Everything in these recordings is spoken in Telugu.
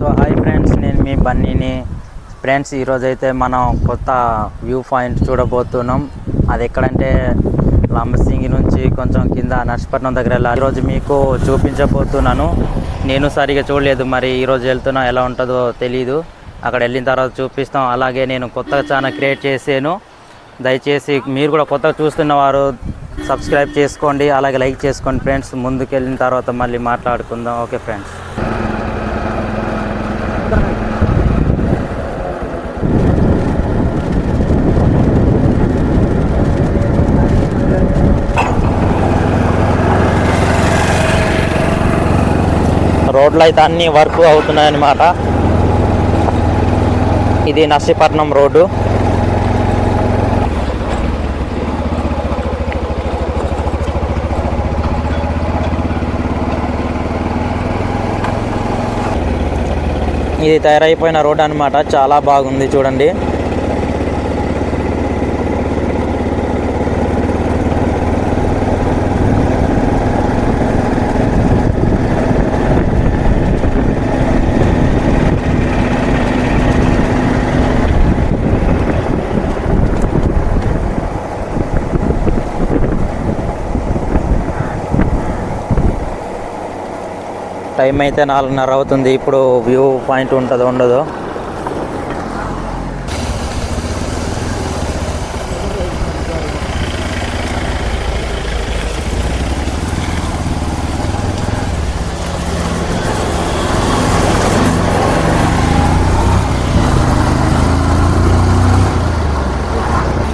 సో హాయ్ ఫ్రెండ్స్, నేను మీ బన్నీని. ఫ్రెండ్స్, ఈరోజైతే మనం కొత్త వ్యూ పాయింట్ చూడబోతున్నాం. అది ఎక్కడంటే లంబసింగి నుంచి కొంచెం కింద నర్సీపట్నం దగ్గర వెళ్ళాలి. ఈరోజు మీకు చూపించబోతున్నాను. నేను సరిగా చూడలేదు, మరి ఈరోజు వెళ్తున్నా ఎలా ఉంటుందో తెలీదు. అక్కడ వెళ్ళిన తర్వాత చూపిస్తాం. అలాగే నేను కొత్తగా ఛానల్ క్రియేట్ చేసాను. దయచేసి మీరు కూడా కొత్తగా చూస్తున్న వారు సబ్స్క్రైబ్ చేసుకోండి, అలాగే లైక్ చేసుకోండి ఫ్రెండ్స్. ముందుకు వెళ్ళిన తర్వాత మళ్ళీ మాట్లాడుకుందాం. Okay friends. రోడ్లు అయితే అన్నీ వర్క్ అవుతున్నాయన్నమాట. ఇది నర్సీపట్నం రోడ్డు. ఇది తయారైపోయిన రోడ్ అన్నమాట. చాలా బాగుంది చూడండి. టైం అయితే 4:30 అవుతుంది. ఇప్పుడు వ్యూ పాయింట్ ఉంటుందో ఉండదో.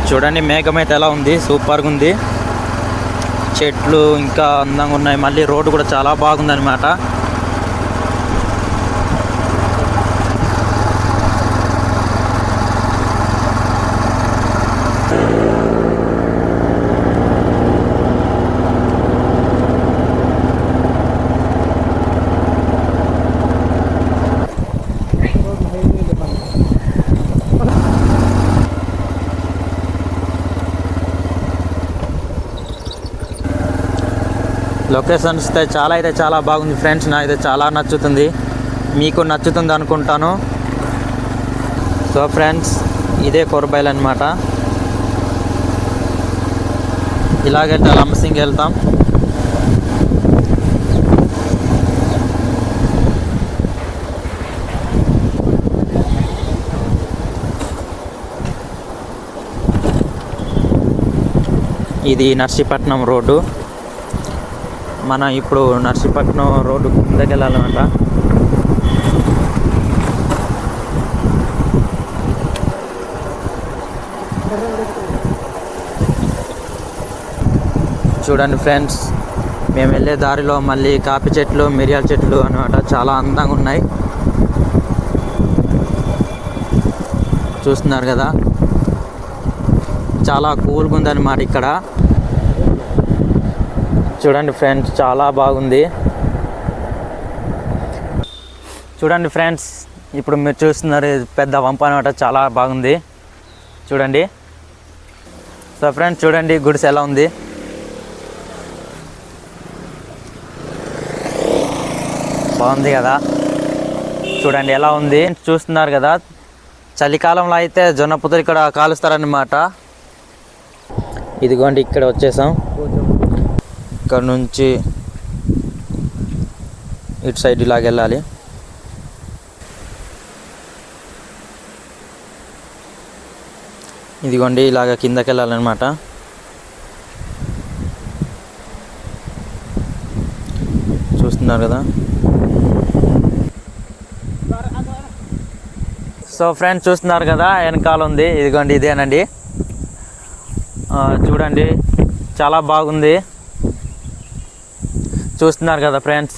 చూడండి, మేఘం అయితే ఎలా ఉంది, సూపర్గా ఉంది. చెట్లు ఇంకా అందంగా ఉన్నాయి. మళ్ళీ రోడ్డు కూడా చాలా బాగుంది అన్నమాట. లొకేషన్స్ అయితే చాలా బాగుంది ఫ్రెండ్స్. నాకైతే చాలా నచ్చుతుంది, మీకు నచ్చుతుంది అనుకుంటాను. సో ఫ్రెండ్స్, ఇదే కొరబైల్ అనమాట. ఇలాగే లంబసింగి వెళ్తాం. ఇది నర్సీపట్నం రోడ్డు. మనం ఇప్పుడు నర్సీపట్నం రోడ్డు కిందకి వెళ్ళాలన్నమాట. చూడండి ఫ్రెండ్స్, మేము వెళ్ళే దారిలో మళ్ళీ కాఫీ చెట్లు, మిరియాల చెట్లు అన్నమాట చాలా అందంగా ఉన్నాయి. చూస్తున్నారు కదా, చాలా కూల్గా ఉందన్నమాట ఇక్కడ. చూడండి ఫ్రెండ్స్, చాలా బాగుంది. చూడండి ఫ్రెండ్స్, ఇప్పుడు మీరు చూస్తున్నారు పెద్ద వంప అనమాట. చాలా బాగుంది చూడండి. సో ఫ్రెండ్స్, చూడండి గుడిసె ఎలా ఉంది. బాగుంది కదా, చూడండి ఎలా ఉంది. చూస్తున్నారు కదా, చలికాలంలో అయితే జొన్న పుత్తలు ఇక్కడ కాలుస్తారనమాట. ఇదిగోండి, ఇక్కడ వచ్చేసాం. ఇక్కడ నుంచి ఇటు సైడ్ ఇలాగ వెళ్ళాలి. ఇదిగోండి, ఇలాగ కిందకి వెళ్ళాలన్నమాట. చూస్తున్నారు కదా. సో ఫ్రెండ్స్, చూస్తున్నారు కదా, వెనకాల ఉంది. ఇదిగోండి, ఇదేనండి. చూడండి, చాలా బాగుంది. చూస్తున్నారు కదా ఫ్రెండ్స్.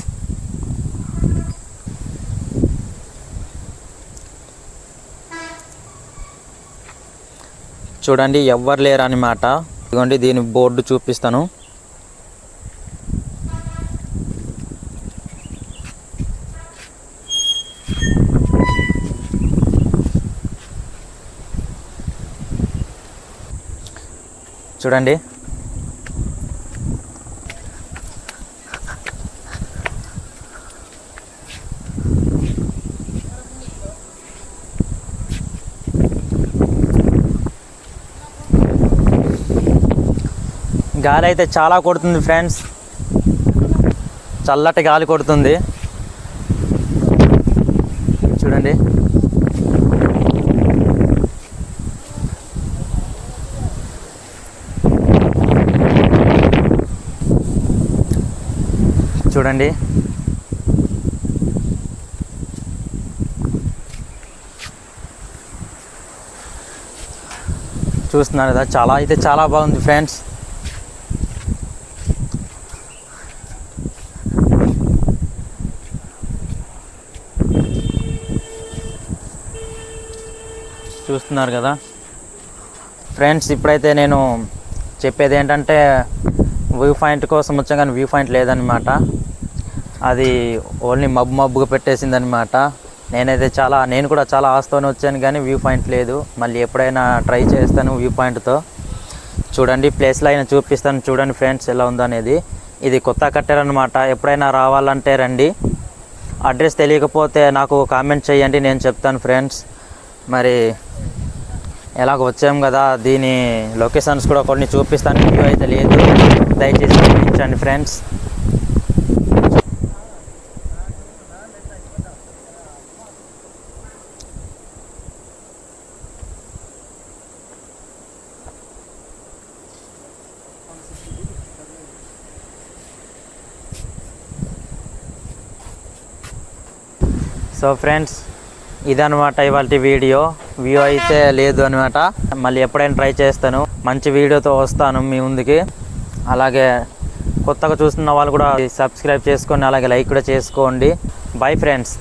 చూడండి, ఎవ్వరు లేరు అన్నమాట. ఇదిగోండి, దీని బోర్డు చూపిస్తాను. చూడండి, గాలి అయితే చాలా కొడుతుంది ఫ్రెండ్స్, చల్లటి గాలి కొడుతుంది చూడండి. చూడండి చూస్తున్నారు కదా, చాలా బాగుంది ఫ్రెండ్స్. చూస్తున్నారు కదా ఫ్రెండ్స్. ఇప్పుడైతే నేను చెప్పేది ఏంటంటే వ్యూ పాయింట్ కోసం వచ్చాం కానీ వ్యూ పాయింట్ లేదనమాట. అది ఓన్లీ మబ్బుగా పెట్టేసిందనమాట. నేను కూడా చాలా ఆస్తోనే వచ్చాను కానీ వ్యూ పాయింట్ లేదు. మళ్ళీ ఎప్పుడైనా ట్రై చేస్తాను వ్యూ పాయింట్తో. చూడండి ప్లేస్లో అయినా చూపిస్తాను చూడండి ఫ్రెండ్స్ ఎలా ఉందో అనేది. ఇది కొత్త కట్టారనమాట. ఎప్పుడైనా రావాలంటే రండి. అడ్రస్ తెలియకపోతే నాకు కామెంట్ చేయండి, నేను చెప్తాను ఫ్రెండ్స్. మరి ఎలాగ వచ్చాం కదా, దీని లొకేషన్స్ కూడా కొన్ని చూపిస్తాను. వ్యూ అయితే లేదు, దయచేసి గమనించండి ఫ్రెండ్స్. సో ఫ్రెండ్స్ ఇదనమాట ఇవాళ వీడియో. వ్యూ అయితే లేదు అనమాట. మళ్ళీ ఎప్పుడైనా ట్రై చేస్తాను, మంచి వీడియోతో వస్తాను మీ ముందుకి. అలాగే కొత్తగా చూస్తున్న వాళ్ళు కూడా సబ్స్క్రైబ్ చేసుకొని అలాగే లైక్ కూడా చేసుకోండి. Bye friends.